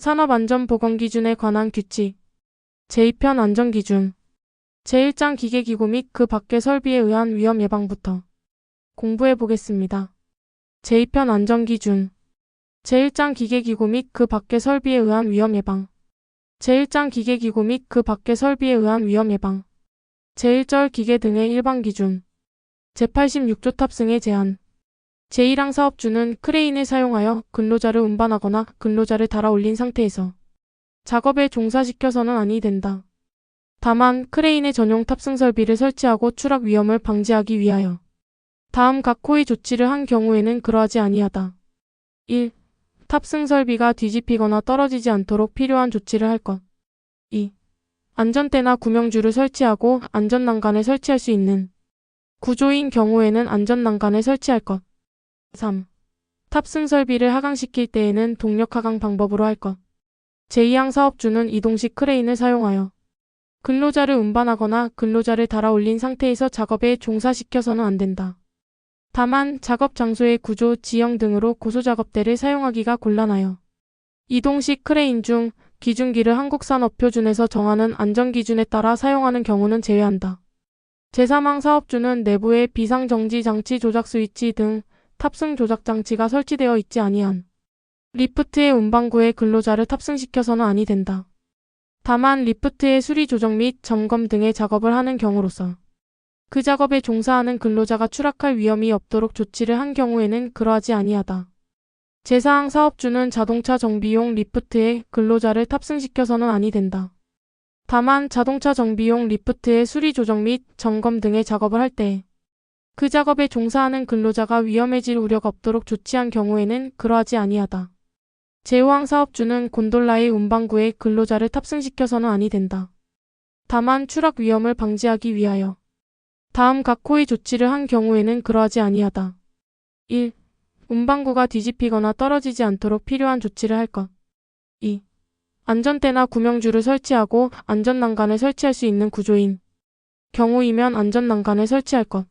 산업안전보건기준에 관한 규칙 제2편 안전기준 제1장 기계기구 및 그 밖의 설비에 의한 위험 예방부터 공부해 보겠습니다. 제2편 안전기준 제1장 기계기구 및 그 밖의 설비에 의한 위험 예방 제1장 기계기구 및 그 밖의 설비에 의한 위험 예방 제1절 기계 등의 일반 기준 제86조 탑승의 제한 제1항 사업주는 크레인을 사용하여 근로자를 운반하거나 근로자를 달아 올린 상태에서 작업에 종사시켜서는 아니 된다. 다만 크레인의 전용 탑승 설비를 설치하고 추락 위험을 방지하기 위하여 다음 각 호의 조치를 한 경우에는 그러하지 아니하다. 1. 탑승 설비가 뒤집히거나 떨어지지 않도록 필요한 조치를 할 것. 2. 안전대나 구명줄을 설치하고 안전난간을 설치할 수 있는 구조인 경우에는 안전난간을 설치할 것. 3. 탑승 설비를 하강시킬 때에는 동력 하강 방법으로 할 것. 제2항 사업주는 이동식 크레인을 사용하여 근로자를 운반하거나 근로자를 달아 올린 상태에서 작업에 종사시켜서는 안 된다. 다만 작업 장소의 구조, 지형 등으로 고소작업대를 사용하기가 곤란하여 이동식 크레인 중 기준기를 한국산업표준에서 정하는 안전기준에 따라 사용하는 경우는 제외한다. 제3항 사업주는 내부에 비상정지 장치 조작 스위치 등 탑승 조작 장치가 설치되어 있지 아니한 리프트의 운반구에 근로자를 탑승시켜서는 아니 된다. 다만 리프트의 수리 조정 및 점검 등의 작업을 하는 경우로서 그 작업에 종사하는 근로자가 추락할 위험이 없도록 조치를 한 경우에는 그러하지 아니하다. 제4항 사업주는 자동차 정비용 리프트에 근로자를 탑승시켜서는 아니 된다. 다만 자동차 정비용 리프트의 수리 조정 및 점검 등의 작업을 할 때 그 작업에 종사하는 근로자가 위험해질 우려가 없도록 조치한 경우에는 그러하지 아니하다. 제5항 사업주는 곤돌라의 운반구에 근로자를 탑승시켜서는 아니 된다. 다만 추락 위험을 방지하기 위하여 다음 각 호의 조치를 한 경우에는 그러하지 아니하다. 1. 운반구가 뒤집히거나 떨어지지 않도록 필요한 조치를 할 것. 2. 안전대나 구명줄을 설치하고 안전난간을 설치할 수 있는 구조인 경우이면 안전난간을 설치할 것.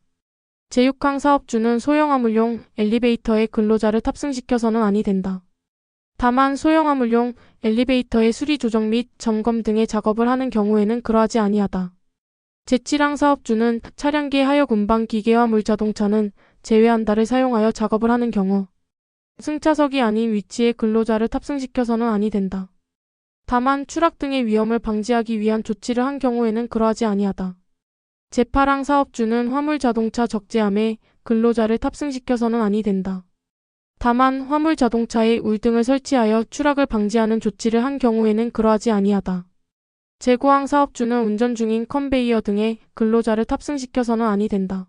제6항 사업주는 소형 화물용 엘리베이터에 근로자를 탑승시켜서는 아니 된다. 다만 소형 화물용 엘리베이터의 수리 조정 및 점검 등의 작업을 하는 경우에는 그러하지 아니하다. 제7항 사업주는 차량기 하역 운반 기계와 물자동차는 제외한다를 사용하여 작업을 하는 경우 승차석이 아닌 위치에 근로자를 탑승시켜서는 아니 된다. 다만 추락 등의 위험을 방지하기 위한 조치를 한 경우에는 그러하지 아니하다. 제8항 사업주는 화물자동차 적재함에 근로자를 탑승시켜서는 아니 된다. 다만 화물자동차에 울등을 설치하여 추락을 방지하는 조치를 한 경우에는 그러하지 아니하다. 제9항 사업주는 운전 중인 컨베이어 등에 근로자를 탑승시켜서는 아니 된다.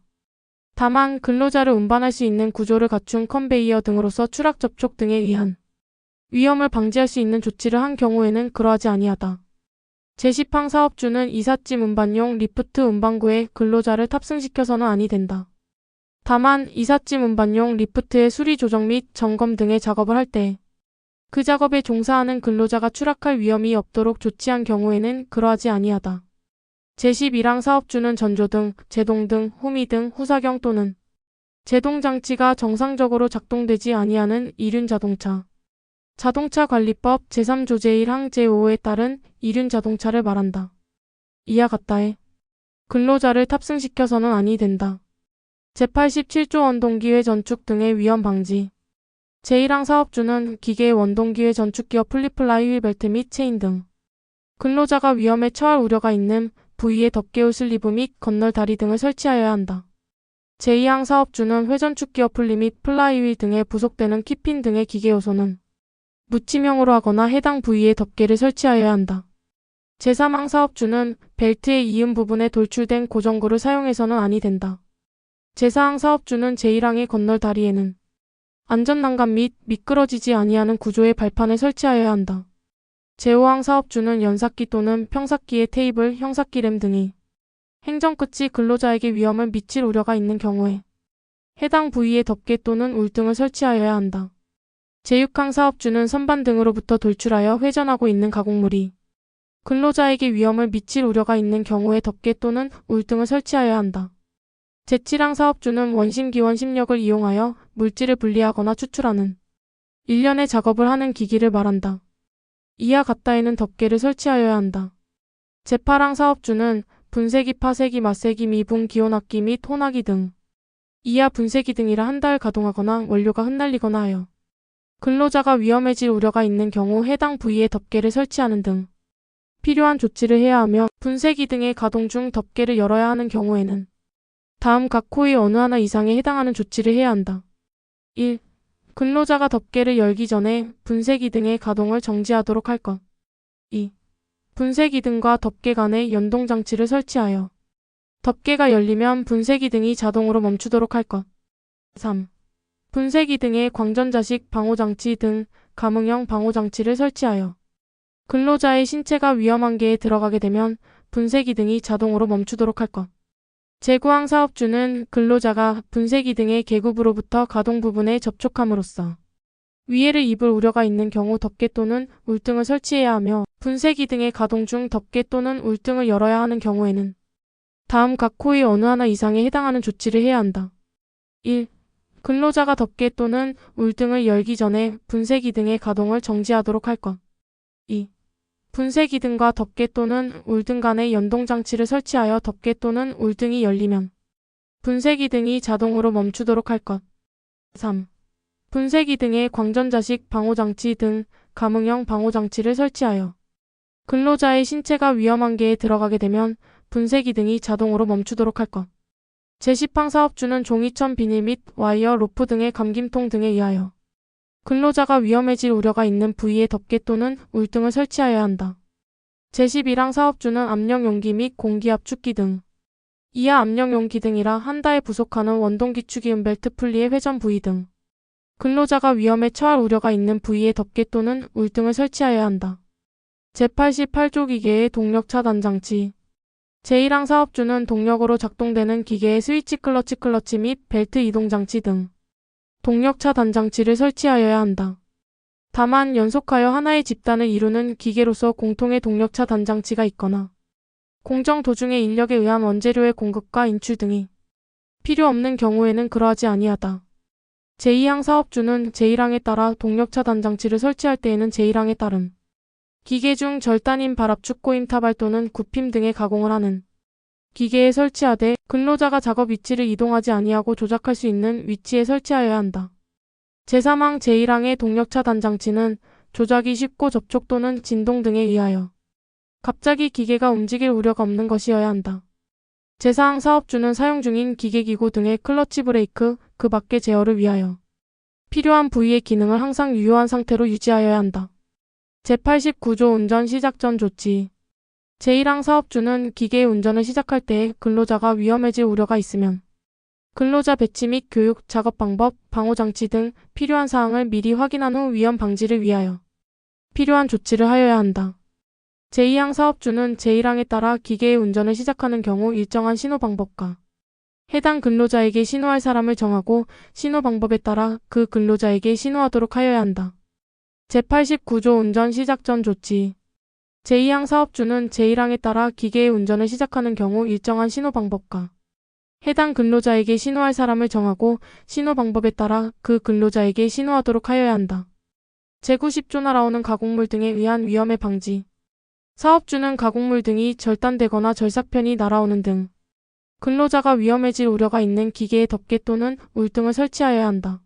다만 근로자를 운반할 수 있는 구조를 갖춘 컨베이어 등으로서 추락 접촉 등에 의한 위험을 방지할 수 있는 조치를 한 경우에는 그러하지 아니하다. 제10항 사업주는 이삿짐 운반용 리프트 운반구에 근로자를 탑승시켜서는 아니 된다. 다만 이삿짐 운반용 리프트의 수리 조정 및 점검 등의 작업을 할 때 그 작업에 종사하는 근로자가 추락할 위험이 없도록 조치한 경우에는 그러하지 아니하다. 제11항 사업주는 전조등, 제동등, 호미등, 후사경 또는 제동장치가 정상적으로 작동되지 아니하는 이륜자동차, 자동차관리법 제3조 제1항 제5호에 따른 이륜자동차를 말한다. 이와 같다에 근로자를 탑승시켜서는 아니 된다. 제87조 원동기회 전축 등의 위험 방지 제1항 사업주는 기계의 원동기회 전축기어 플립플라이 휠 벨트 및 체인 등 근로자가 위험에 처할 우려가 있는 부위에 덮개울 슬리브 및 건널 다리 등을 설치하여야 한다. 제2항 사업주는 회전축기어 풀리 및 플라이 휠 등에 부속되는 키핀 등의 기계 요소는 묻힘형으로 하거나 해당 부위에 덮개를 설치하여야 한다. 제3항 사업주는 벨트의 이음 부분에 돌출된 고정구를 사용해서는 아니 된다. 제4항 사업주는 제1항의 건널 다리에는 안전난간 및 미끄러지지 아니하는 구조의 발판을 설치하여야 한다. 제5항 사업주는 연삭기 또는 평삭기의 테이블, 형삭기 램 등이 행정 끝이 근로자에게 위험을 미칠 우려가 있는 경우에 해당 부위에 덮개 또는 울등을 설치하여야 한다. 제6항 사업주는 선반 등으로부터 돌출하여 회전하고 있는 가공물이 근로자에게 위험을 미칠 우려가 있는 경우에 덮개 또는 울등을 설치하여야 한다. 제7항 사업주는 원심기원 심력을 이용하여 물질을 분리하거나 추출하는 일련의 작업을 하는 기기를 말한다. 이와 같다에는 덮개를 설치하여야 한다. 제8항 사업주는 분쇄기, 파쇄기, 맞쇄기, 미분, 기온압기 및 혼합기 등 이하 분쇄기 등이라 한 달 가동하거나 원료가 흩날리거나 하여 근로자가 위험해질 우려가 있는 경우 해당 부위에 덮개를 설치하는 등 필요한 조치를 해야 하며 분쇄기 등의 가동 중 덮개를 열어야 하는 경우에는 다음 각 호의 어느 하나 이상에 해당하는 조치를 해야 한다. 1. 근로자가 덮개를 열기 전에 분쇄기 등의 가동을 정지하도록 할 것. 2. 분쇄기 등과 덮개 간에 연동장치를 설치하여 덮개가 열리면 분쇄기 등이 자동으로 멈추도록 할 것. 3. 분쇄기 등의 광전자식 방호장치 등 감응형 방호장치를 설치하여 근로자의 신체가 위험한계에 들어가게 되면 분쇄기 등이 자동으로 멈추도록 할 것. 제9항 사업주는 근로자가 분쇄기 등의 계급으로부터 가동 부분에 접촉함으로써 위해를 입을 우려가 있는 경우 덮개 또는 울등을 설치해야 하며 분쇄기 등의 가동 중 덮개 또는 울등을 열어야 하는 경우에는 다음 각 호의 어느 하나 이상에 해당하는 조치를 해야 한다. 1. 근로자가 덮개 또는 울등을 열기 전에 분쇄기 등의 가동을 정지하도록 할 것. 2. 분쇄기 등과 덮개 또는 울등 간에 연동장치를 설치하여 덮개 또는 울등이 열리면 분쇄기 등이 자동으로 멈추도록 할 것. 3. 분쇄기 등의 광전자식 방호장치 등 감응형 방호장치를 설치하여 근로자의 신체가 위험한계에 들어가게 되면 분쇄기 등이 자동으로 멈추도록 할 것. 제10항 사업주는 종이천, 비닐 및 와이어, 로프 등의 감김통 등에 의하여 근로자가 위험해질 우려가 있는 부위에 덮개 또는 울등을 설치하여야 한다. 제11항 사업주는 압력용기 및 공기압축기 등 이하 압력용기 등이라 한 달에 부속하는 원동기축이 은벨트 풀리의 회전 부위 등 근로자가 위험에 처할 우려가 있는 부위에 덮개 또는 울등을 설치하여야 한다. 제88조 기계의 동력 차단 장치. 제1항 사업주는 동력으로 작동되는 기계의 스위치, 클러치 및 벨트 이동 장치 등 동력 차단 장치를 설치하여야 한다. 다만 연속하여 하나의 집단을 이루는 기계로서 공통의 동력 차단 장치가 있거나 공정 도중의 인력에 의한 원재료의 공급과 인출 등이 필요 없는 경우에는 그러하지 아니하다. 제2항 사업주는 제1항에 따라 동력 차단 장치를 설치할 때에는 제1항에 따른 기계 중 절단임, 발압축, 꼬임, 타발 또는 굽힘 등의 가공을 하는 기계에 설치하되 근로자가 작업 위치를 이동하지 아니하고 조작할 수 있는 위치에 설치하여야 한다. 제3항 제1항의 동력 차단 장치는 조작이 쉽고 접촉 또는 진동 등에 의하여 갑자기 기계가 움직일 우려가 없는 것이어야 한다. 제4항 사업주는 사용 중인 기계기구 등의 클러치 브레이크, 그 밖의 제어를 위하여 필요한 부위의 기능을 항상 유효한 상태로 유지하여야 한다. 제89조 운전 시작 전 조치. 제1항 사업주는 기계의 운전을 시작할 때에 근로자가 위험해질 우려가 있으면 근로자 배치 및 교육, 작업 방법, 방호장치 등 필요한 사항을 미리 확인한 후 위험 방지를 위하여 필요한 조치를 하여야 한다. 제2항 사업주는 제1항에 따라 기계의 운전을 시작하는 경우 일정한 신호 방법과 해당 근로자에게 신호할 사람을 정하고 신호 방법에 따라 그 근로자에게 신호하도록 하여야 한다. 제89조 운전 시작 전 조치. 제2항 사업주는 제1항에 따라 기계의 운전을 시작하는 경우 일정한 신호 방법과 해당 근로자에게 신호할 사람을 정하고 신호 방법에 따라 그 근로자에게 신호하도록 하여야 한다. 제90조 날아오는 가공물 등에 의한 위험의 방지. 사업주는 가공물 등이 절단되거나 절삭편이 날아오는 등 근로자가 위험해질 우려가 있는 기계에 덮개 또는 울등을 설치하여야 한다.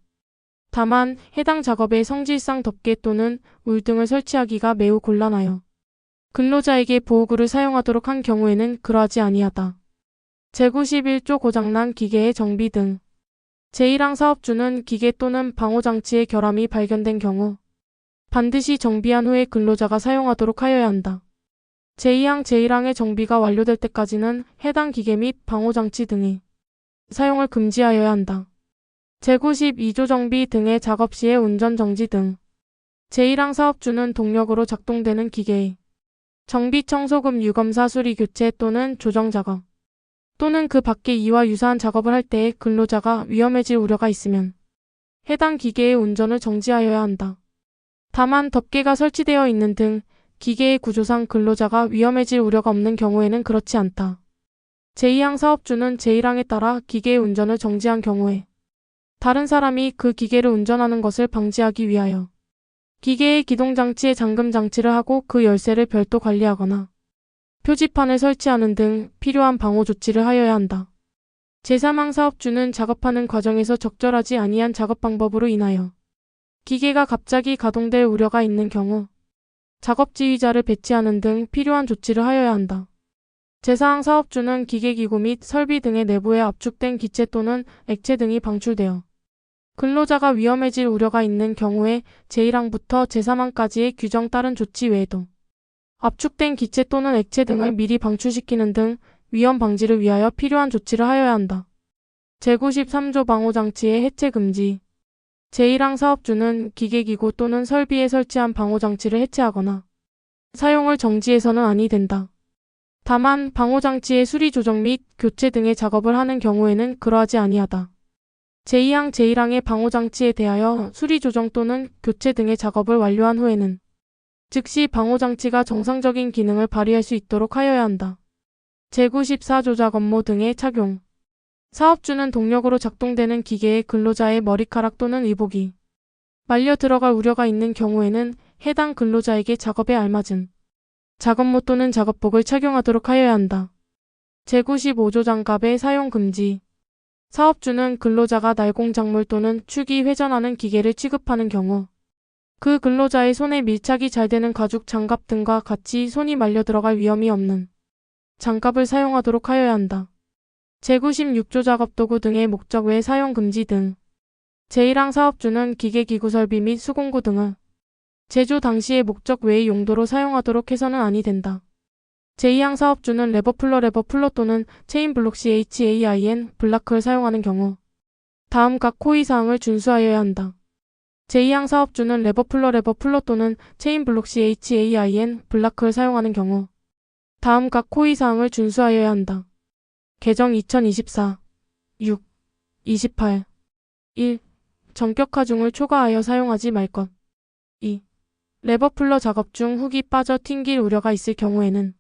다만 해당 작업에 성질상 덮개 또는 울등을 설치하기가 매우 곤란하여 근로자에게 보호구를 사용하도록 한 경우에는 그러하지 아니하다. 제91조 고장난 기계의 정비 등. 제1항 사업주는 기계 또는 방호장치의 결함이 발견된 경우 반드시 정비한 후에 근로자가 사용하도록 하여야 한다. 제2항 제1항의 정비가 완료될 때까지는 해당 기계 및 방호장치 등의 사용을 금지하여야 한다. 제92조 정비 등의 작업 시의 운전 정지 등. 제1항 사업주는 동력으로 작동되는 기계의 정비, 청소금, 유검사, 수리, 교체 또는 조정 작업 또는 그 밖의 이와 유사한 작업을 할 때에 근로자가 위험해질 우려가 있으면 해당 기계의 운전을 정지하여야 한다. 다만 덮개가 설치되어 있는 등 기계의 구조상 근로자가 위험해질 우려가 없는 경우에는 그렇지 않다. 제2항 사업주는 제1항에 따라 기계의 운전을 정지한 경우에 다른 사람이 그 기계를 운전하는 것을 방지하기 위하여 기계의 기동장치에 잠금장치를 하고 그 열쇠를 별도 관리하거나 표지판을 설치하는 등 필요한 방호 조치를 하여야 한다. 제3항 사업주는 작업하는 과정에서 적절하지 아니한 작업 방법으로 인하여 기계가 갑자기 가동될 우려가 있는 경우 작업 지휘자를 배치하는 등 필요한 조치를 하여야 한다. 제4항 사업주는 기계기구 및 설비 등의 내부에 압축된 기체 또는 액체 등이 방출되어 근로자가 위험해질 우려가 있는 경우에 제1항부터 제3항까지의 규정 따른 조치 외에도 압축된 기체 또는 액체 등을 미리 방출시키는 등 위험 방지를 위하여 필요한 조치를 하여야 한다. 제93조 방호장치의 해체 금지. 제1항 사업주는 기계기구 또는 설비에 설치한 방호장치를 해체하거나 사용을 정지해서는 아니 된다. 다만 방호장치의 수리 조정 및 교체 등의 작업을 하는 경우에는 그러하지 아니하다. 제2항 제1항의 방호장치에 대하여 수리 조정 또는 교체 등의 작업을 완료한 후에는 즉시 방호장치가 정상적인 기능을 발휘할 수 있도록 하여야 한다. 제94조 작업모 등의 착용. 사업주는 동력으로 작동되는 기계의 근로자의 머리카락 또는 의복이 말려 들어갈 우려가 있는 경우에는 해당 근로자에게 작업에 알맞은 작업모 또는 작업복을 착용하도록 하여야 한다. 제95조 장갑의 사용 금지. 사업주는 근로자가 날공작물 또는 축이 회전하는 기계를 취급하는 경우 그 근로자의 손에 밀착이 잘 되는 가죽 장갑 등과 같이 손이 말려 들어갈 위험이 없는 장갑을 사용하도록 하여야 한다. 제96조 작업도구 등의 목적 외 사용 금지 등. 제1항 사업주는 기계기구 설비 및 수공구 등을 제조 당시의 목적 외의 용도로 사용하도록 해서는 아니 된다. 제2항 사업주는 레버풀러 또는 체인블록 CHAIN 블라크를 사용하는 경우 다음 각 호의 사항을 준수하여야 한다. 제2항 사업주는 레버풀러 또는 체인블록 CHAIN 블라크를 사용하는 경우 다음 각 호의 사항을 준수하여야 한다. 개정 2024 6 28 1. 전격 하중을 초과하여 사용하지 말 것. 2. 레버풀러 작업 중 훅이 빠져 튕길 우려가 있을 경우에는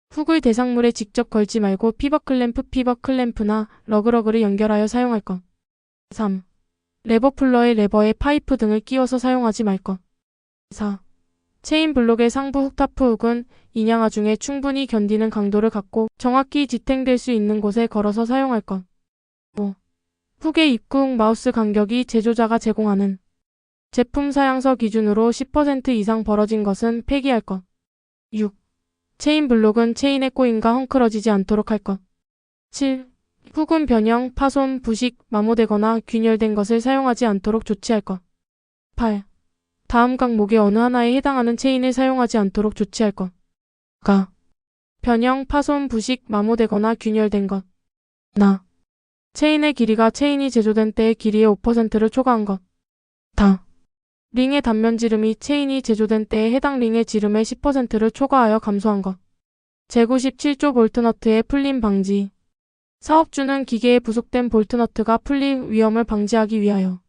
훅을 대상물에 직접 걸지 말고 피벗 클램프나 러그를 연결하여 사용할 것. 3. 레버풀러의 레버에 파이프 등을 끼워서 사용하지 말 것. 4. 체인 블록의 상부 훅타프 훅은 인양 하중에 충분히 견디는 강도를 갖고 정확히 지탱될 수 있는 곳에 걸어서 사용할 것. 5. 훅의 입구 훅 마우스 간격이 제조자가 제공하는 제품 사양서 기준으로 10% 이상 벌어진 것은 폐기할 것. 6. 체인 블록은 체인에 꼬임과 헝클어지지 않도록 할 것. 7. 훅은 변형, 파손, 부식, 마모되거나 균열된 것을 사용하지 않도록 조치할 것. 8. 다음 각목의 어느 하나에 해당하는 체인을 사용하지 않도록 조치할 것. 가. 변형, 파손, 부식, 마모되거나 균열된 것. 나. 체인의 길이가 체인이 제조된 때의 길이의 5%를 초과한 것. 다. 링의 단면 지름이 체인이 제조된 때에 해당 링의 지름의 10%를 초과하여 감소한 것. 제97조 볼트너트의 풀림 방지. 사업주는 기계에 부속된 볼트너트가 풀릴 위험을 방지하기 위하여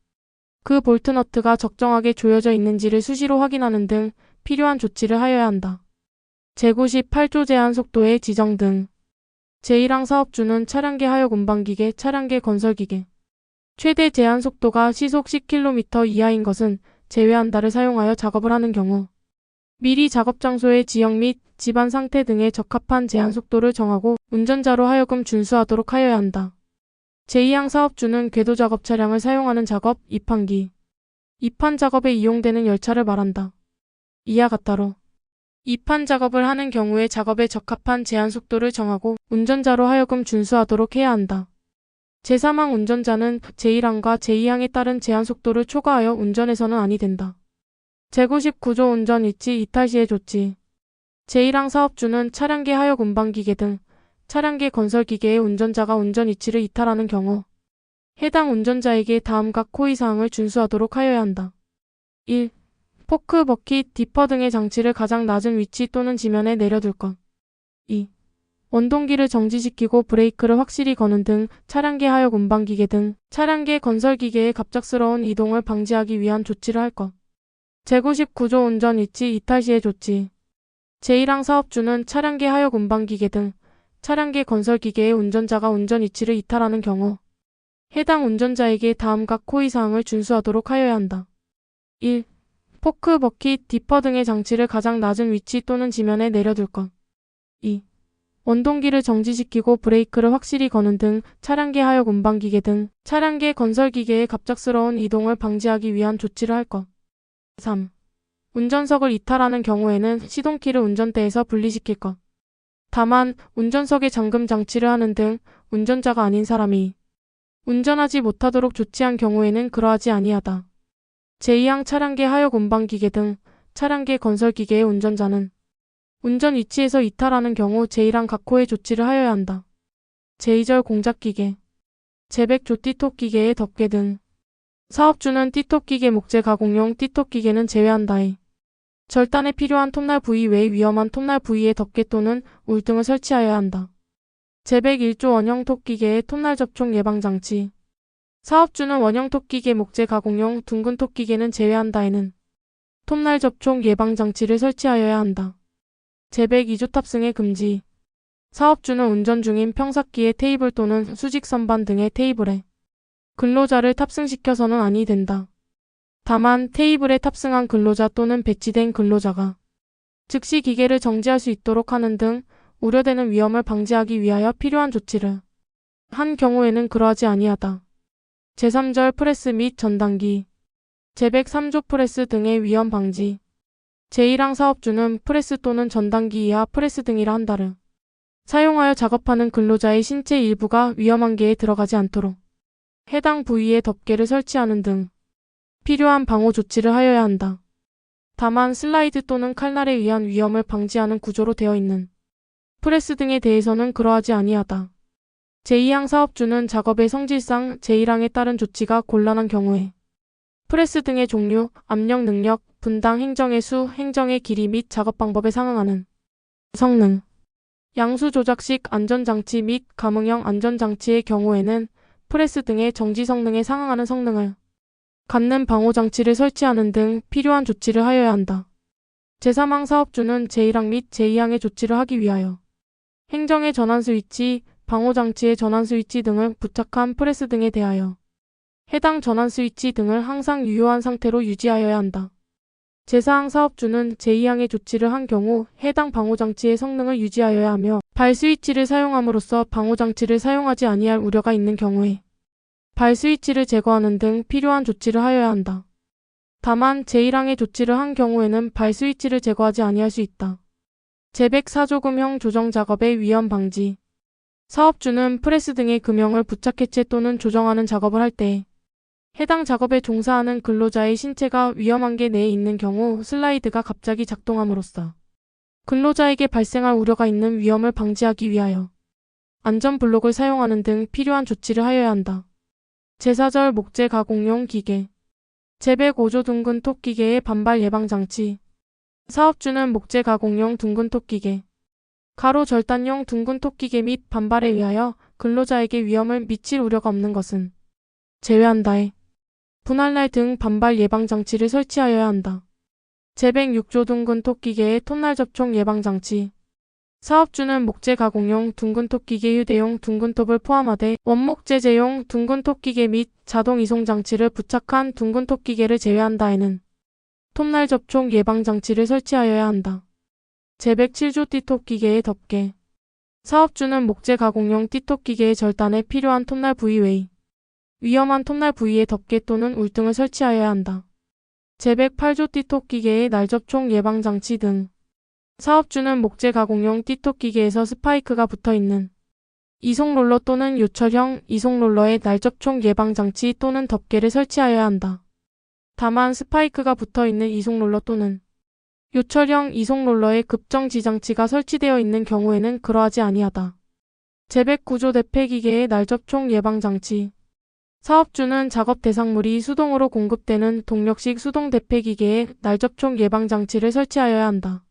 그 볼트너트가 적정하게 조여져 있는지를 수시로 확인하는 등 필요한 조치를 하여야 한다. 제98조 제한 속도의 지정 등. 제1항 사업주는 차량계 하역 운반기계, 차량계 건설기계 최대 제한 속도가 시속 10km 이하인 것은 제외한다를 사용하여 작업을 하는 경우 미리 작업 장소의 지형 및 집안 상태 등에 적합한 제한 속도를 정하고 운전자로 하여금 준수하도록 하여야 한다. 제2항 사업주는 궤도 작업 차량을 사용하는 작업, 입판기, 입판 작업에 이용되는 열차를 말한다. 이와 같다로 입판 작업을 하는 경우에 작업에 적합한 제한 속도를 정하고 운전자로 하여금 준수하도록 해야 한다. 제3항 운전자는 제1항과 제2항에 따른 제한 속도를 초과하여 운전해서는 아니 된다. 제99조 운전 일지 이탈 시의 조치. 제1항 사업주는 차량계 하역 운반기계 등 차량계 건설기계의 운전자가 운전 위치를 이탈하는 경우 해당 운전자에게 다음 각 호의 사항을 준수하도록 하여야 한다. 1. 포크, 버킷, 디퍼 등의 장치를 가장 낮은 위치 또는 지면에 내려둘 것. 2. 원동기를 정지시키고 브레이크를 확실히 거는 등 차량계 하역 운반기계 등 차량계 건설기계의 갑작스러운 이동을 방지하기 위한 조치를 할 것. 제99조 운전 위치 이탈 시의 조치. 제1항 사업주는 차량계 하역 운반기계 등 차량계 건설기계의 운전자가 운전 위치를 이탈하는 경우 해당 운전자에게 다음 각 호의 사항을 준수하도록 하여야 한다. 1. 포크, 버킷, 디퍼 등의 장치를 가장 낮은 위치 또는 지면에 내려둘 것. 2. 원동기를 정지시키고 브레이크를 확실히 거는 등 차량계 하역 운반기계 등 차량계 건설기계의 갑작스러운 이동을 방지하기 위한 조치를 할 것. 3. 운전석을 이탈하는 경우에는 시동키를 운전대에서 분리시킬 것. 다만 운전석에 잠금 장치를 하는 등 운전자가 아닌 사람이 운전하지 못하도록 조치한 경우에는 그러하지 아니하다. 제2항 차량계 하역 운반기계 등 차량계 건설기계의 운전자는 운전 위치에서 이탈하는 경우 제1항 각호의 조치를 하여야 한다. 제2절 공작기계, 제백 조띠톱 기계의 덮개 등 사업주는 띠톱 기계 목재 가공용 띠톱 기계는 제외한다에 절단에 필요한 톱날 부위 외의 위험한 톱날 부위에 덮개 또는 울 등을 설치하여야 한다. 제백 1조 원형 톱기계의 톱날 접촉 예방 장치, 사업주는 원형 톱기계 목재 가공용 둥근 톱기계는 제외한다에는 톱날 접촉 예방 장치를 설치하여야 한다. 제백 2조 탑승의 금지, 사업주는 운전 중인 평삭기의 테이블 또는 수직 선반 등의 테이블에 근로자를 탑승시켜서는 아니 된다. 다만 테이블에 탑승한 근로자 또는 배치된 근로자가 즉시 기계를 정지할 수 있도록 하는 등 우려되는 위험을 방지하기 위하여 필요한 조치를 한 경우에는 그러하지 아니하다. 제3절 프레스 및 전단기, 제백 3조 프레스 등의 위험 방지, 제1항 사업주는 프레스 또는 전단기 이하 프레스 등이라 한다를 사용하여 작업하는 근로자의 신체 일부가 위험한계에 들어가지 않도록 해당 부위에 덮개를 설치하는 등 필요한 방호 조치를 하여야 한다. 다만 슬라이드 또는 칼날에 의한 위험을 방지하는 구조로 되어 있는 프레스 등에 대해서는 그러하지 아니하다. 제2항 사업주는 작업의 성질상 제1항에 따른 조치가 곤란한 경우에 프레스 등의 종류, 압력 능력, 분당 행정의 수, 행정의 길이 및 작업 방법에 상응하는 성능, 양수 조작식 안전장치 및 감응형 안전장치의 경우에는 프레스 등의 정지 성능에 상응하는 성능을 갖는 방호장치를 설치하는 등 필요한 조치를 하여야 한다. 제3항 사업주는 제1항 및 제2항의 조치를 하기 위하여 행정의 전환 스위치, 방호장치의 전환 스위치 등을 부착한 프레스 등에 대하여 해당 전환 스위치 등을 항상 유효한 상태로 유지하여야 한다. 제4항 사업주는 제2항의 조치를 한 경우 해당 방호장치의 성능을 유지하여야 하며 발 스위치를 사용함으로써 방호장치를 사용하지 아니할 우려가 있는 경우에 발 스위치를 제거하는 등 필요한 조치를 하여야 한다. 다만 제1항의 조치를 한 경우에는 발 스위치를 제거하지 아니할 수 있다. 제백 4조금형 조정 작업의 위험 방지, 사업주는 프레스 등의 금형을 부착 해체 또는 조정하는 작업을 할 때 해당 작업에 종사하는 근로자의 신체가 위험한계 내에 있는 경우 슬라이드가 갑자기 작동함으로써 근로자에게 발생할 우려가 있는 위험을 방지하기 위하여 안전블록을 사용하는 등 필요한 조치를 하여야 한다. 제4절 목재 가공용 기계, 제백 5조 둥근 톱 기계의 반발 예방 장치, 사업주는 목재 가공용 둥근 톱 기계, 가로 절단용 둥근 톱 기계 및 반발에 의하여 근로자에게 위험을 미칠 우려가 없는 것은 제외한다에 분할날 등 반발 예방 장치를 설치하여야 한다. 제백 6조 둥근 톱 기계의 톱날 접촉 예방 장치, 사업주는 목재 가공용 둥근 톱 기계 휴대용 둥근 톱을 포함하되 원목 제재용 둥근 톱 기계 및 자동 이송 장치를 부착한 둥근 톱 기계를 제외한다에는 톱날 접촉 예방 장치를 설치하여야 한다. 제백 7조 띠톱 기계의 덮개, 사업주는 목재 가공용 띠톱 기계의 절단에 필요한 톱날 부위 외의 위험한 톱날 부위에 덮개 또는 울등을 설치하여야 한다. 제백 8조 띠톱 기계의 날 접촉 예방 장치 등, 사업주는 목재 가공용 띠톱 기계에서 스파이크가 붙어있는 이송 롤러 또는 요철형 이송 롤러의 날 접촉 예방 장치 또는 덮개를 설치하여야 한다. 다만 스파이크가 붙어있는 이송 롤러 또는 요철형 이송 롤러에 급정지 장치가 설치되어 있는 경우에는 그러하지 아니하다. 제백 9조 대패 기계의 날 접촉 예방 장치, 사업주는 작업 대상물이 수동으로 공급되는 동력식 수동 대패 기계의 날 접촉 예방 장치를 설치하여야 한다.